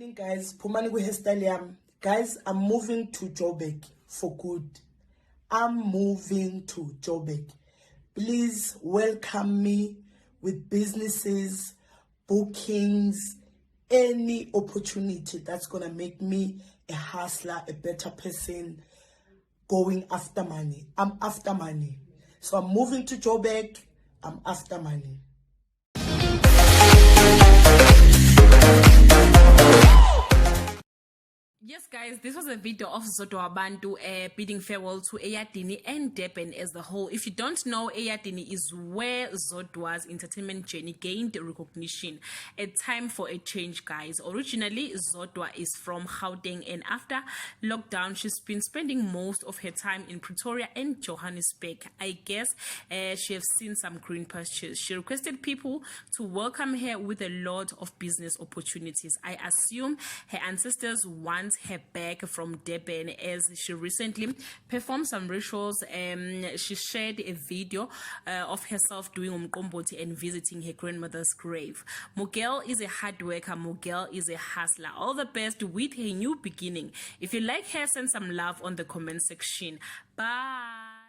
morning, guys. Phumani ku-hairstyle yami. Guys, I'm moving to Joburg for good. I'm moving to Joburg. Please welcome me with businesses, bookings, any opportunity that's gonna make me a hustler, a better person, going after money. I'm after money. So I'm moving to Joburg. I'm after money. Yes, guys, this was a video of Zodwa Bantu bidding farewell to Eyadini and Durban as a whole. If you don't know, Eyadini is where Zodwa's entertainment journey gained recognition. A time for a change, guys. Originally, Zodwa is from Gauteng, and after lockdown, she's been spending most of her time in Pretoria and Johannesburg. I guess she has seen some green pastures. She requested people to welcome her with a lot of business opportunities. I assume her ancestors want her back from Durban, as she recently performed some rituals. She shared a video of herself doing umqombothi and visiting her grandmother's grave. Mugel is a hard worker. Mugel is a hustler. All the best with her new beginning. If you like her, send some love on the comment section. Bye.